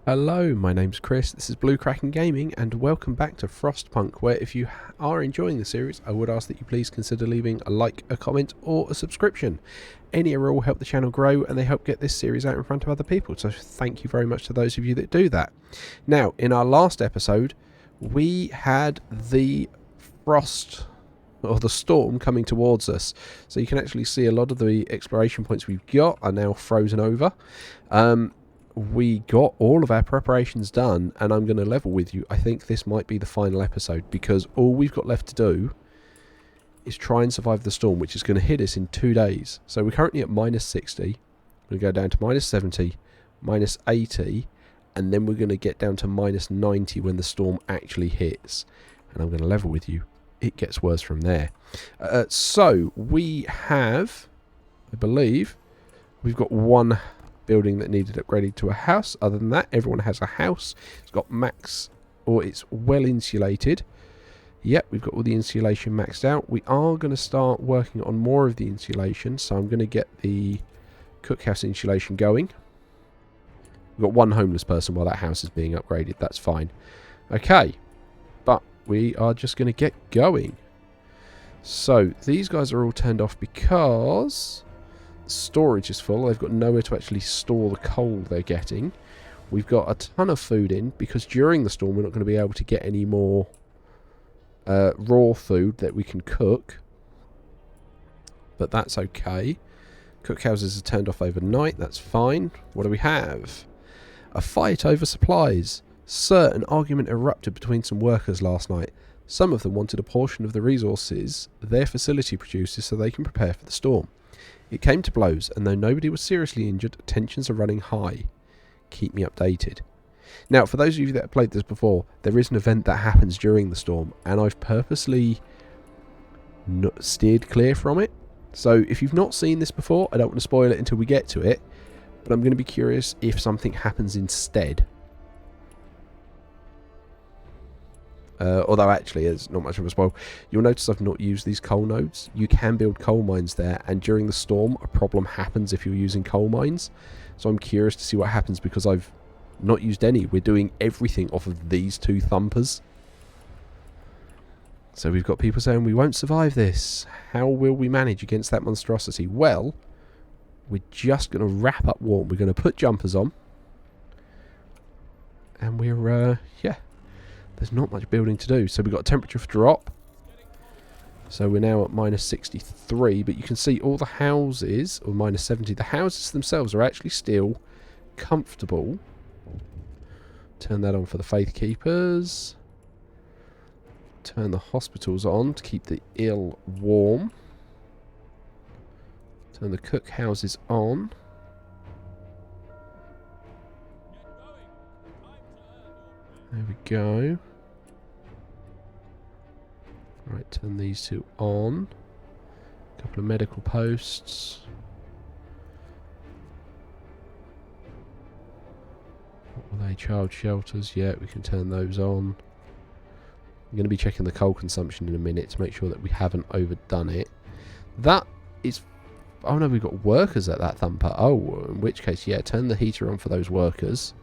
Hello, my name's Chris, this is Blue Kraken Gaming, and welcome back to Frostpunk, where if you are enjoying the series, I would ask that you please consider leaving a like, a comment, or a subscription. Any or all help the channel grow, and they help get this series out in front of other people, so thank you very much to those of you that do that. Now, in our last episode, we had the frost, or the storm, coming towards us, so you can actually see a lot of the exploration points we've got are now frozen over. We got all of our preparations done, and I'm going to level with you. I think this might be the final episode, because all we've got left to do is try and survive the storm, which is going to hit us in 2 days. So we're currently at minus 60. We're going to go down to minus 70, minus 80, and then we're going to get down to minus 90 when the storm actually hits. And I'm going to level with you. It gets worse from there. So we have, I believe, we've got one building that needed upgraded to a house. Other than that, everyone has a house. It's got max, or it's well insulated. Yep, we've got all the insulation maxed out. We are going to start working on more of the insulation, so I'm going to get the cookhouse insulation going. We've got one homeless person while that house is being upgraded. That's fine. Okay, but we are just going to get going. So these guys are all turned off because storage is full. They've got nowhere to actually store the coal they're getting. We've got a ton of food in because during the storm we're not going to be able to get any more raw food that we can cook, but that's okay. Cookhouses are turned off overnight. That's fine. What do we have? A fight over supplies. Sir, an argument erupted between some workers last night. Some of them wanted a portion of the resources their facility produces so they can prepare for the storm. It came to blows, and though nobody was seriously injured, tensions are running high. Keep me updated. Now, for those of you that have played this before, there is an event that happens during the storm, and I've purposely steered clear from it. So if you've not seen this before, I don't want to spoil it until we get to it, but I'm going to be curious if something happens instead. Although actually, it's not much of a spoil. You'll notice I've not used these coal nodes. You can build coal mines there, and during the storm, a problem happens if you're using coal mines. So I'm curious to see what happens because I've not used any. We're doing everything off of these two thumpers. So we've got people saying we won't survive this. How will we manage against that monstrosity? Well, we're just going to wrap up warm. We're going to put jumpers on. And we're, yeah. There's not much building to do. So we've got a temperature drop. So we're now at minus 63. But you can see all the houses, or minus 70. The houses themselves are actually still comfortable. Turn that on for the Faith Keepers. Turn the hospitals on to keep the ill warm. Turn the cookhouses on. There we go. Right, turn these two on. A couple of medical posts. What were they? Child shelters. Yeah, we can turn those on. I'm going to be checking the coal consumption in a minute to make sure that we haven't overdone it. That is... Oh no, we've got workers at that thumper. Oh, in which case, yeah, turn the heater on for those workers.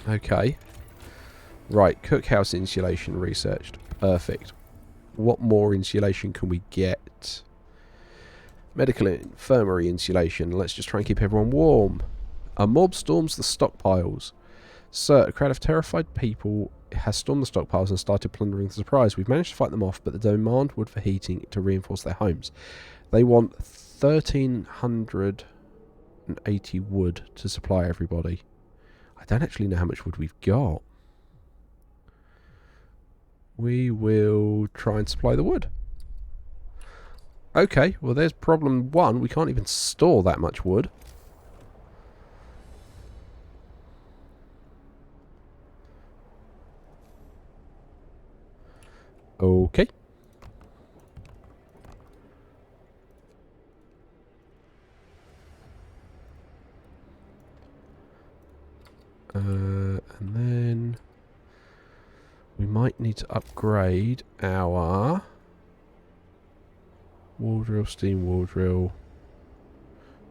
Okay. Right, cookhouse insulation researched. Perfect. What more insulation can we get? Medical infirmary insulation. Let's just try and keep everyone warm. A mob storms the stockpiles. Sir, a crowd of terrified people has stormed the stockpiles and started plundering the supplies. We've managed to fight them off, but the demand wood for heating to reinforce their homes. They want 1,380 wood to supply everybody. I don't actually know how much wood we've got. We will try and supply the wood. Okay, well there's problem one. We can't even store that much wood. Okay. And then we might need to upgrade our wall drill, steam wall drill.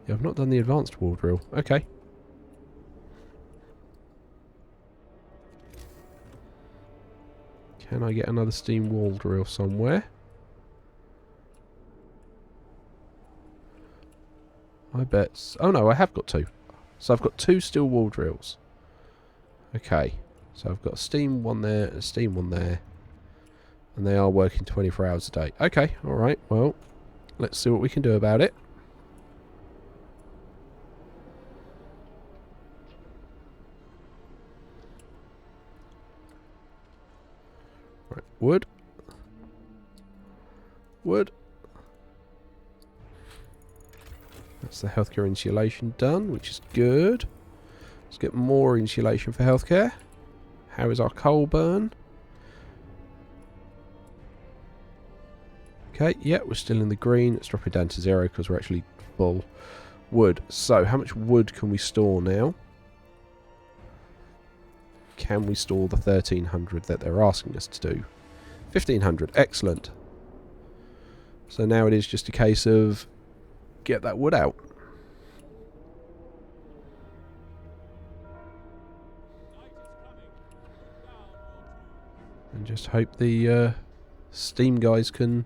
Yeah, I've not done the advanced wall drill. Okay. Can I get another steam wall drill somewhere? I bet... Oh no, I have got 2. So I've got 2 steel wall drills. Okay. So I've got a steam one there and a steam one there. And they are working 24 hours a day. Okay, alright, well, let's see what we can do about it. Right, wood. Wood. That's the healthcare insulation done, which is good. Let's get more insulation for healthcare. How is our coal burn? Okay, yeah, we're still in the green. Let's drop it down to 0 because we're actually full. Wood. So, how much wood can we store now? Can we store the 1300 that they're asking us to do? 1500. Excellent. So now it is just a case of get that wood out. And just hope the steam guys can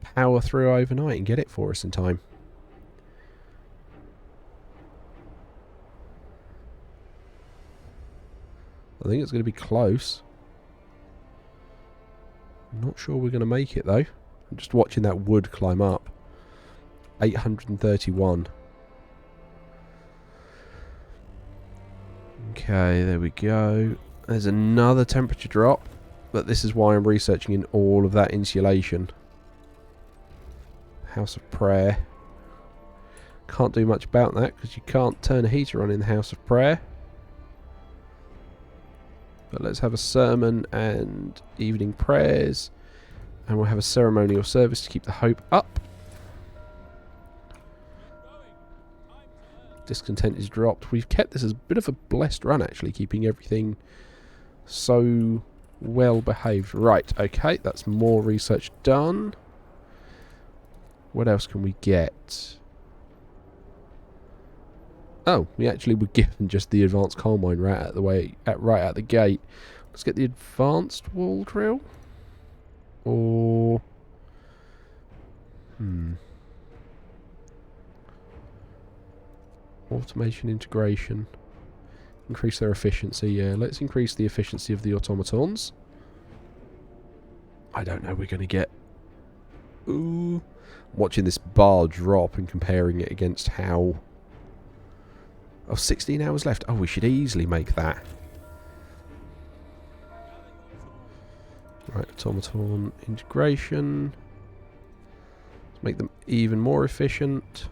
power through overnight and get it for us in time. I think it's going to be close. I'm not sure we're going to make it though. I'm just watching that wood climb up. 831. Okay, there we go. There's another temperature drop, but this is why I'm researching in all of that insulation. House of Prayer. Can't do much about that because you can't turn a heater on in the House of Prayer. But let's have a sermon and evening prayers, and we'll have a ceremonial service to keep the hope up. Discontent is dropped. We've kept this as a bit of a blessed run actually, keeping everything so well behaved. Right, okay, that's more research done. What else can we get? Oh, we actually were given just the advanced coal mine right at the gate. Let's get the advanced wall drill. Or automation integration. Increase their efficiency. Yeah, let's increase the efficiency of the automatons. I don't know. We're going to get. Ooh, watching this bar drop and comparing it against how. Oh, 16 hours left. Oh, we should easily make that. Right, automaton integration. Let's make them even more efficient.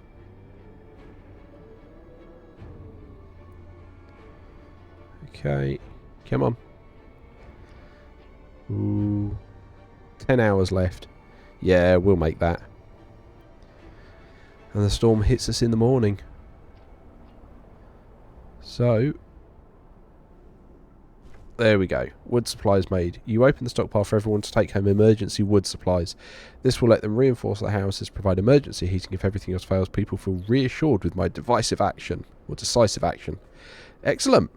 Okay, come on. Ooh, 10 hours left. Yeah, we'll make that. And the storm hits us in the morning. So, there we go. Wood supplies made. You open the stockpile for everyone to take home emergency wood supplies. This will let them reinforce the houses, provide emergency heating if everything else fails. People feel reassured with my decisive action. Excellent.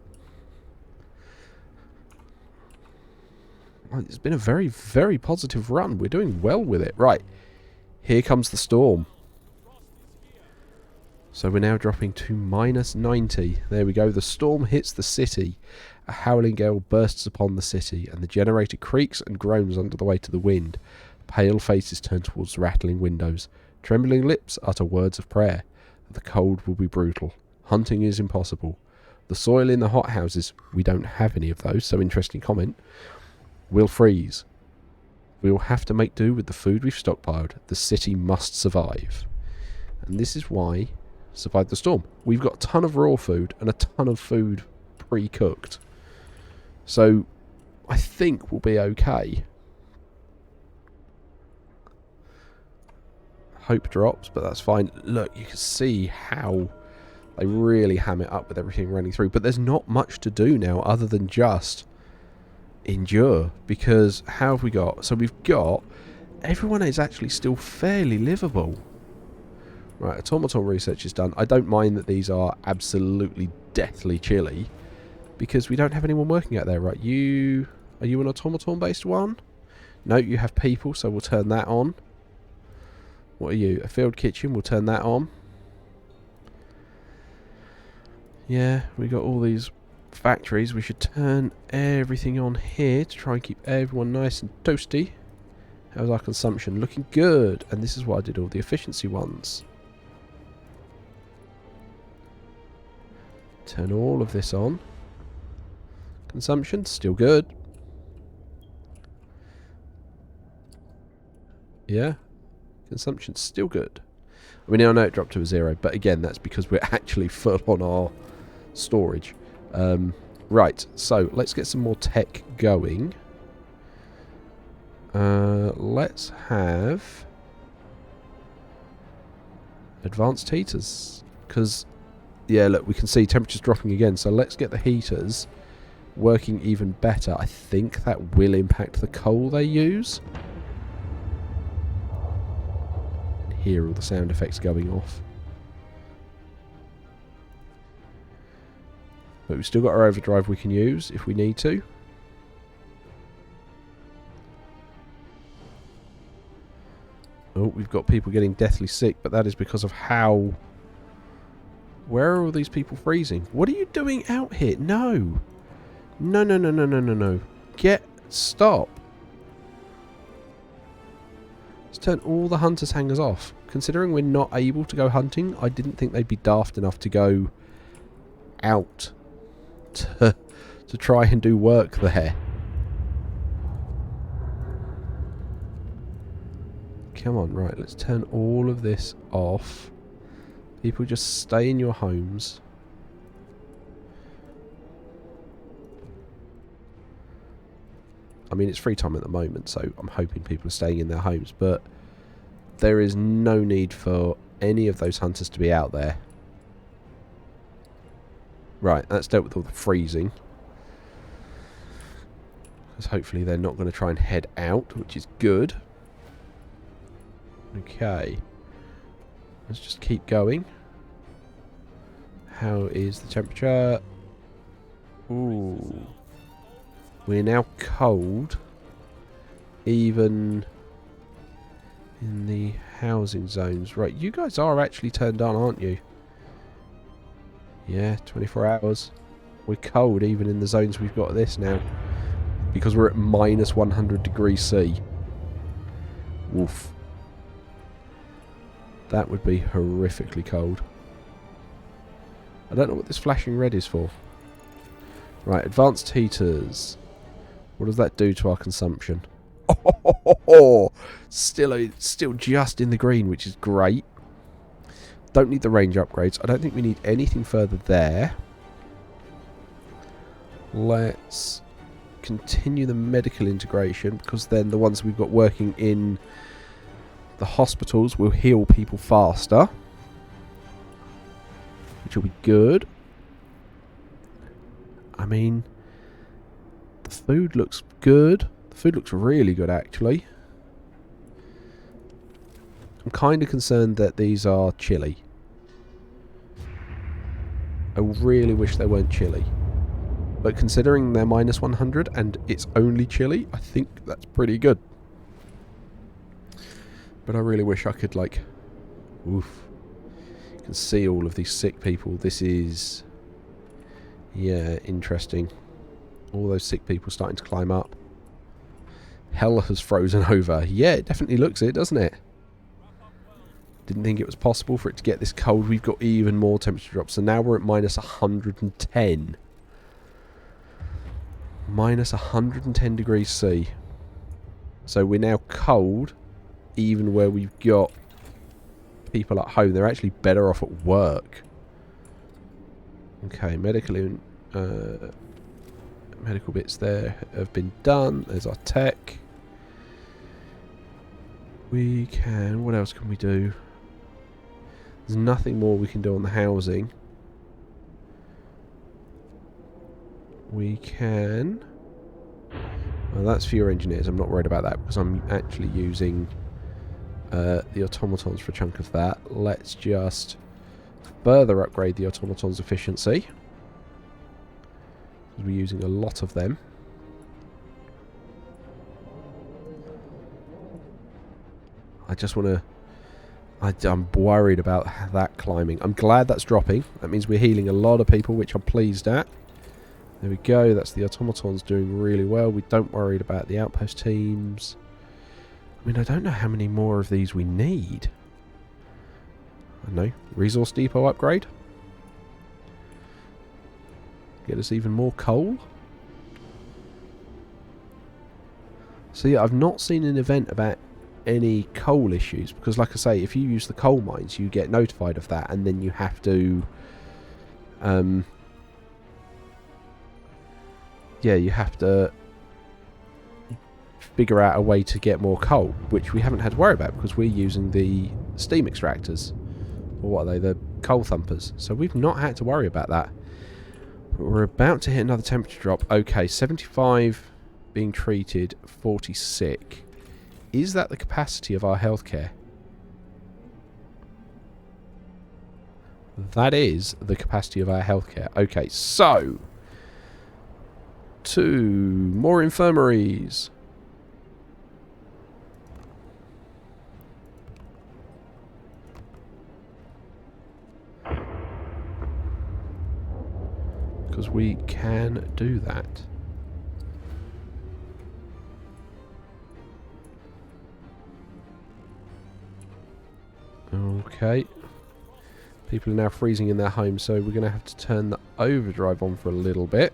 It's been a very, very positive run. We're doing well with it. Right. Here comes the storm. So we're now dropping to -90. There we go. The storm hits the city. A howling gale bursts upon the city, and the generator creaks and groans under the weight of the wind. Pale faces turn towards the rattling windows. Trembling lips utter words of prayer. The cold will be brutal. Hunting is impossible. The soil in the hothouses, we don't have any of those, so interesting comment, will freeze. We will have to make do with the food we've stockpiled. The city must survive. And this is why survive the storm. We've got a ton of raw food and a ton of food pre-cooked. So I think we'll be okay. Hope drops, but that's fine. Look, you can see how they really ham it up with everything running through. But there's not much to do now other than just endure. Because how have we got? So we've got... Everyone is actually still fairly livable. Right, automaton research is done. I don't mind that these are absolutely deathly chilly, because we don't have anyone working out there. Right, you Are you an automaton based one? No, you have people, so we'll turn that on. What are you? A field kitchen, we'll turn that on. Yeah, we got all these factories. We should turn everything on here to try and keep everyone nice and toasty. How's our consumption? Looking good. And this is why I did all the efficiency ones. Turn all of this on. Consumption, still good. Yeah. Consumption's still good. I mean, I know it dropped to a 0, but again, that's because we're actually full on our storage. Right, so let's get some more tech going. Let's have advanced heaters. Because, yeah, look, we can see temperature's dropping again. So let's get the heaters working even better. I think that will impact the coal they use. Hear all the sound effects going off. But we've still got our overdrive we can use if we need to. Oh, we've got people getting deathly sick, but that is because of how... Where are all these people freezing? What are you doing out here? No! No, no, no, no, no, no, no. Stop! Let's turn all the hunters' hangers off. Considering we're not able to go hunting, I didn't think they'd be daft enough to go out to try and do work there. Come on, right, let's turn all of this off. People just stay in your homes. I mean, it's free time at the moment, so I'm hoping people are staying in their homes, but there is no need for any of those hunters to be out there. Right, that's dealt with all the freezing. Because hopefully they're not going to try and head out, which is good. Okay. Let's just keep going. How is the temperature? Ooh. We're now cold. Even in the housing zones. Right, you guys are actually turned on, aren't you? Yeah, 24 hours. We're cold even in the zones we've got this now. Because we're at minus 100 degrees C. Woof. That would be horrifically cold. I don't know what this flashing red is for. Right, advanced heaters. What does that do to our consumption? Oh, still just in the green, which is great. Don't need the range upgrades. I don't think we need anything further there. Let's continue the medical integration, because then the ones we've got working in the hospitals will heal people faster, which will be good. I mean, the food looks good. The food looks really good, actually. I'm kind of concerned that these are chilly. I really wish they weren't chilly. But considering they're minus 100 and it's only chilly, I think that's pretty good. But I really wish I could, like... Oof. You can see all of these sick people. This is... Yeah, interesting. All those sick people starting to climb up. Hell has frozen over. Yeah, it definitely looks it, doesn't it? Didn't think it was possible for it to get this cold. We've got even more temperature drops. So now we're at minus 110. Minus 110 degrees C. So we're now cold, even where we've got people at home. They're actually better off at work. Okay, medical bits there have been done. There's our tech. We can... What else can we do? There's nothing more we can do on the housing. We can... Well, that's for your engineers. I'm not worried about that because I'm actually using the automatons for a chunk of that. Let's just further upgrade the automatons' efficiency, because we're using a lot of them. just want to... I'm worried about that climbing. I'm glad that's dropping. That means we're healing a lot of people, which I'm pleased at. There we go. That's the automatons doing really well. We don't worry about the outpost teams. I mean, I don't know how many more of these we need. I don't know. Resource depot upgrade. Get us even more coal. So yeah, I've not seen an event about any coal issues, because like I say, if you use the coal mines you get notified of that, and then you have to yeah, you have to figure out a way to get more coal, which we haven't had to worry about because we're using the steam extractors, or what are they, the coal thumpers, so we've not had to worry about that. But we're about to hit another temperature drop. Okay, 75 being treated, 40 sick. Is that the capacity of our healthcare? That is the capacity of our healthcare. Okay, so 2 more infirmaries. Because we can do that. Okay. People are now freezing in their homes, so we're going to have to turn the overdrive on for a little bit.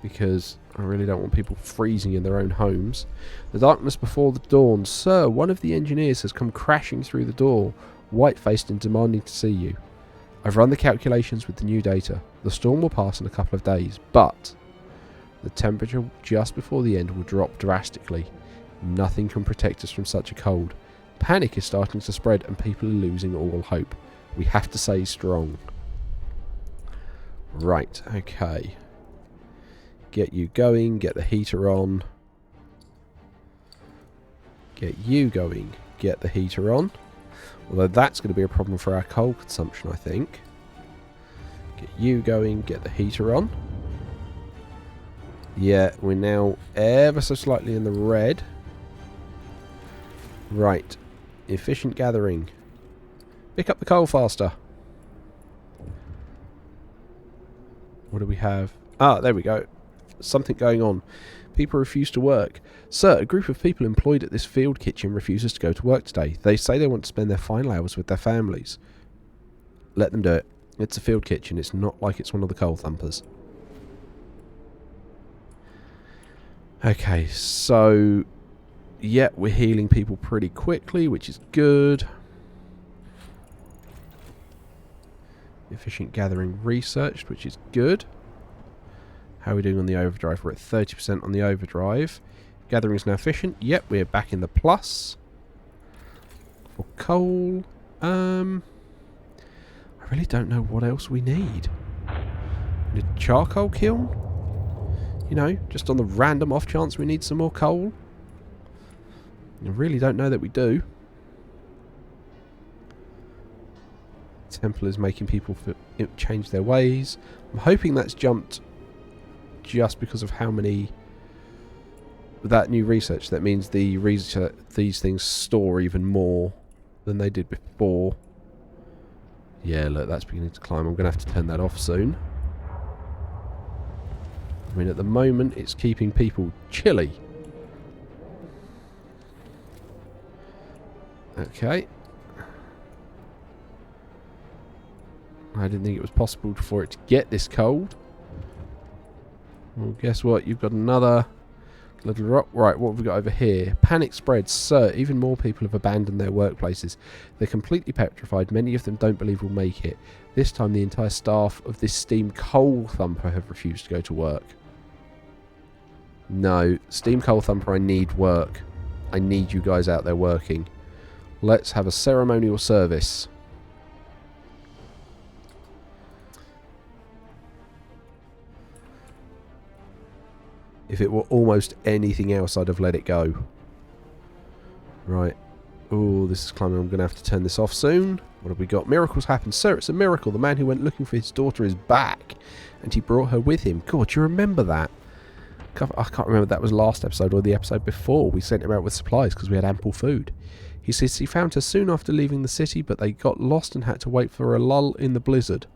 Because I really don't want people freezing in their own homes. The darkness before the dawn. Sir, one of the engineers has come crashing through the door, white-faced and demanding to see you. I've run the calculations with the new data. The storm will pass in a couple of days, but the temperature just before the end will drop drastically. Nothing can protect us from such a cold. Panic is starting to spread and people are losing all hope. We have to stay strong. Right, okay. Get you going, get the heater on. Get you going, get the heater on. Although that's going to be a problem for our coal consumption, I think. Get you going, get the heater on. Yeah, we're now ever so slightly in the red. Right. Efficient gathering. Pick up the coal faster. What do we have? Ah, there we go. Something going on. People refuse to work. Sir, a group of people employed at this field kitchen refuses to go to work today. They say they want to spend their final hours with their families. Let them do it. It's a field kitchen. It's not like it's one of the coal thumpers. Okay, so... yeah, we're healing people pretty quickly, which is good. Efficient gathering researched, which is good. How are we doing on the overdrive? We're at 30% on the overdrive. Gathering is now efficient. Yep, we're back in the plus. For coal. I really don't know what else we need. We need a charcoal kiln? You know, just on the random off chance we need some more coal. I really don't know that we do. Temple is making people change their ways. I'm hoping that's jumped just because of how many... that new research. That means the research, these things store even more than they did before. Yeah, look, that's beginning to climb. I'm going to have to turn that off soon. I mean, at the moment, it's keeping people chilly. Okay. I didn't think it was possible for it to get this cold. Well, guess what? You've got another little rock. Right, what have we got over here? Panic spreads. Sir, even more people have abandoned their workplaces. They're completely petrified. Many of them don't believe we'll make it. This time, the entire staff of this steam coal thumper have refused to go to work. No, steam coal thumper, I need work. I need you guys out there working. Let's have a ceremonial service. If it were almost anything else, I'd have let it go. Right. Oh, this is climbing. I'm going to have to turn this off soon. What have we got? Miracles happen. Sir, it's a miracle. The man who went looking for his daughter is back. And he brought her with him. God, do you remember that? I can't remember if that was last episode or the episode before. We sent him out with supplies because we had ample food. He says he found her soon after leaving the city, but they got lost and had to wait for a lull in the blizzard.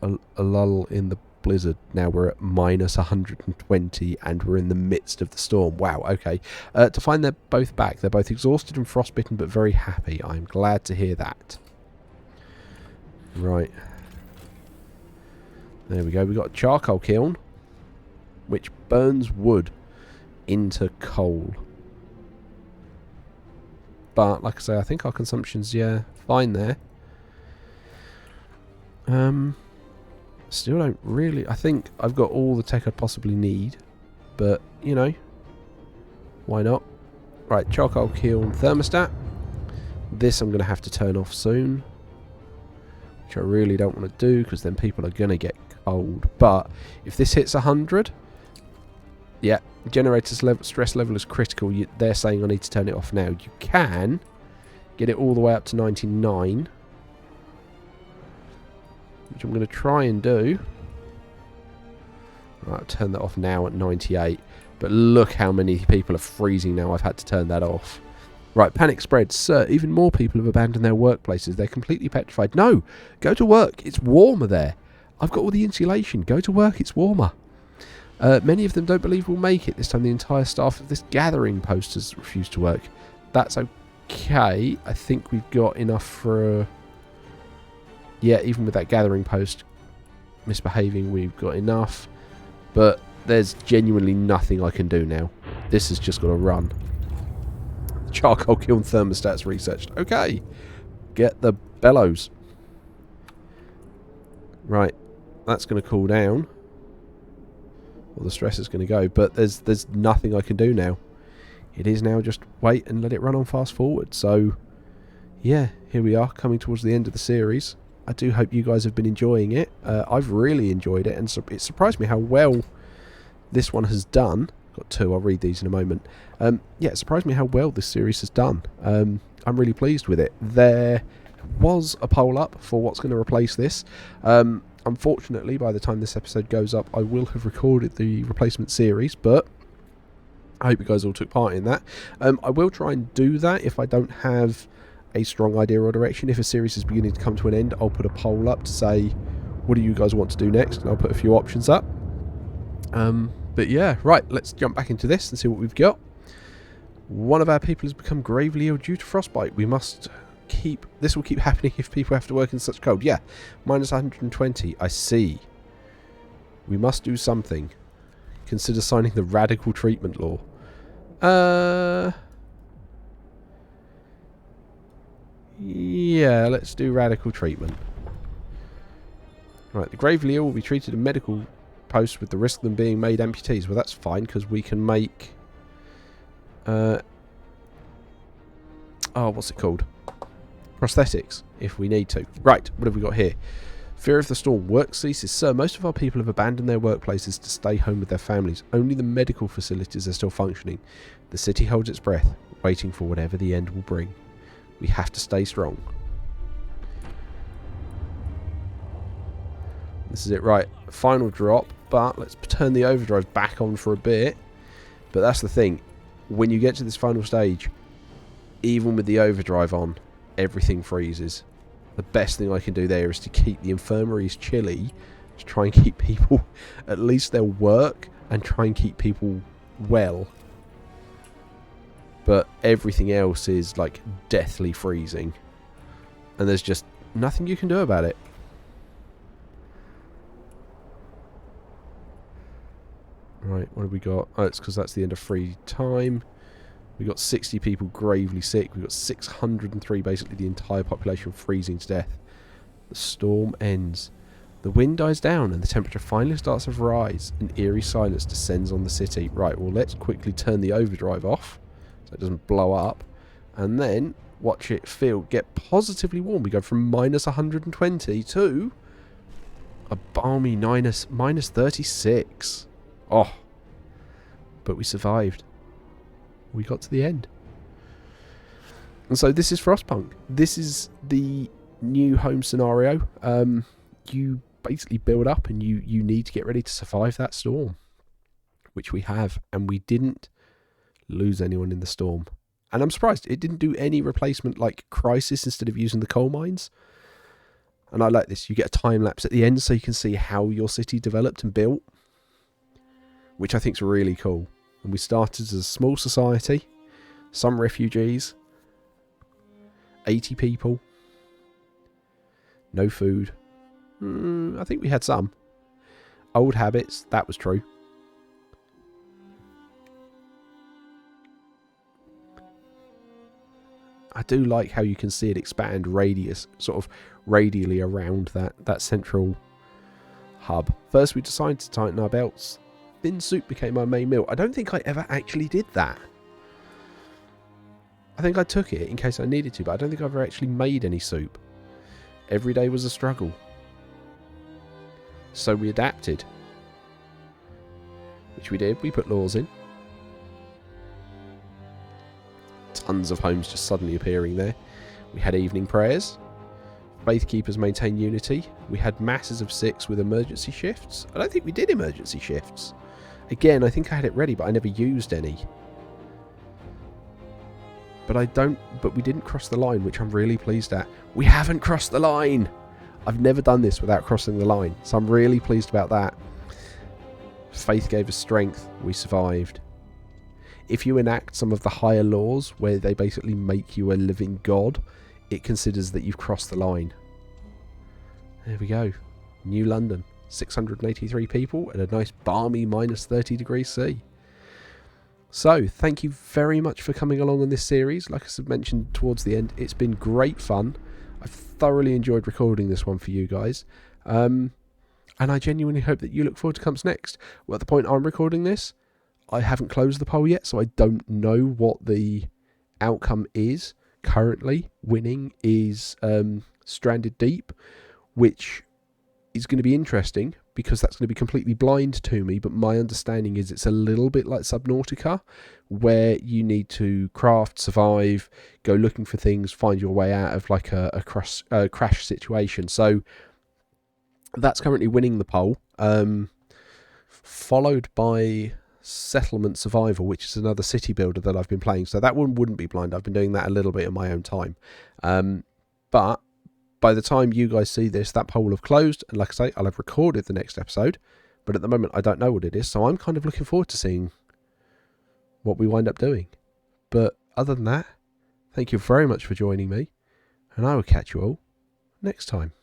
A lull in the blizzard. Now we're at minus 120 and we're in the midst of the storm. Wow, okay. To find they're both back. They're both exhausted and frostbitten but very happy. I'm glad to hear that. Right. There we go. We've got a charcoal kiln which burns wood into coal. But, like I say, I think our consumption's, yeah, fine there. Still don't really... I think I've got all the tech I'd possibly need. But, you know, why not? Right, charcoal kiln thermostat. This I'm going to have to turn off soon. Which I really don't want to do, because then people are going to get cold. But, if this hits 100... Yeah, generator's stress level is critical. They're saying I need to turn it off now. You can get it all the way up to 99. Which I'm going to try and do. Right, I'll turn that off now at 98. But look how many people are freezing now. I've had to turn that off. Right, panic spreads. Sir, even more people have abandoned their workplaces. They're completely petrified. No, go to work. It's warmer there. I've got all the insulation. Go to work. It's warmer. Many of them don't believe we'll make it. This time the entire staff of this gathering post has refused to work. That's okay. I think we've got enough for... yeah, even with that gathering post misbehaving, we've got enough. But there's genuinely nothing I can do now. This has just got to run. Charcoal kiln thermostats researched. Okay. Get the bellows. Right. That's going to cool down. Or the stress is going to go. But there's nothing I can do now. It is now just wait and let it run on fast forward. So, yeah, here we are coming towards the end of the series. I do hope you guys have been enjoying it. I've really enjoyed it, and it surprised me how well this one has done. Got two, I'll read these in a moment. Yeah, it surprised me how well this series has done. I'm really pleased with it. There was a poll up for what's going to replace this. Unfortunately, by the time this episode goes up, I will have recorded the replacement series, but I hope you guys all took part in that. I will try and do that if I don't have a strong idea or direction. If a series is beginning to come to an end, I'll put a poll up to say, what do you guys want to do next? And I'll put a few options up. But yeah, right, let's jump back into this and see what we've got. One of our people has become gravely ill due to frostbite. We must keep... This will keep happening if people have to work in such cold. Yeah, minus 120. I see. We must do something. Consider signing the radical treatment law. Yeah, let's do radical treatment. Right, the gravely ill will be treated in medical posts with the risk of them being made amputees. Well, that's fine, because we can make... oh, what's it called? Prosthetics, if we need to. Right, what have we got here? Fear of the storm. Work ceases. Sir, most of our people have abandoned their workplaces to stay home with their families. Only the medical facilities are still functioning. The city holds its breath, waiting for whatever the end will bring. We have to stay strong. This is it, right. Final drop, but let's turn the overdrive back on for a bit. But that's the thing. When you get to this final stage, even with the overdrive on, everything freezes. The best thing I can do there is to keep the infirmaries chilly, to try and keep people, at least they'll work, and try and keep people well. But everything else is like deathly freezing. And there's just nothing you can do about it. Right, what have we got? Oh, it's because that's the end of free time. We got 60 people gravely sick. We've got 603, basically the entire population freezing to death. The storm ends. The wind dies down and the temperature finally starts to rise. An eerie silence descends on the city. Right, well, let's quickly turn the overdrive off so it doesn't blow up. And then watch it get positively warm. We go from minus 120 to a balmy minus 36. Oh, but we survived. We got to the end. And so this is Frostpunk. This is the new home scenario. You basically build up and you need to get ready to survive that storm. which we have, and we didn't lose anyone in the storm. And I'm surprised it didn't do any replacement like crisis instead of using the coal mines. And I like this. You get a time lapse at the end so you can see how your city developed and built, which I think is really cool. And we started as a small society, some refugees, 80 people, no food. I think we had some. Old habits, that was true. I do like how you can see it expand sort of radially around that central hub. First we decided to tighten our belts. Thin soup became our main meal. I don't think I ever actually did that. I think I took it in case I needed to, but I don't think I ever actually made any soup. Every day was a struggle. So we adapted. Which we did. We put laws in. Tons of homes just suddenly appearing there. We had evening prayers. Faith keepers maintain unity. We had masses of 6 with emergency shifts. I don't think we did emergency shifts. Again, I think I had it ready, but I never used any. But we didn't cross the line, which I'm really pleased at. We haven't crossed the line! I've never done this without crossing the line, so I'm really pleased about that. Faith gave us strength. We survived. If you enact some of the higher laws, where they basically make you a living god, it considers that you've crossed the line. There we go. New London. 683 people and a nice balmy minus 30 degrees C. So, thank you very much for coming along on this series. Like I mentioned towards the end, it's been great fun. I've thoroughly enjoyed recording this one for you guys. And I genuinely hope that you look forward to comes next. Well, at the point I'm recording this, I haven't closed the poll yet, so I don't know what the outcome is. Currently, winning is Stranded Deep, which is going to be interesting because that's going to be completely blind to me, but my understanding is it's a little bit like Subnautica, where you need to craft, survive, go looking for things, find your way out of like a crash situation. So that's currently winning the poll, followed by Settlement Survival, which is another city builder that I've been playing. So that one wouldn't be blind. I've been doing that a little bit in my own time. But by the time you guys see this, that poll will have closed. And like I say, I'll have recorded the next episode. But at the moment, I don't know what it is. So I'm kind of looking forward to seeing what we wind up doing. But other than that, thank you very much for joining me. And I will catch you all next time.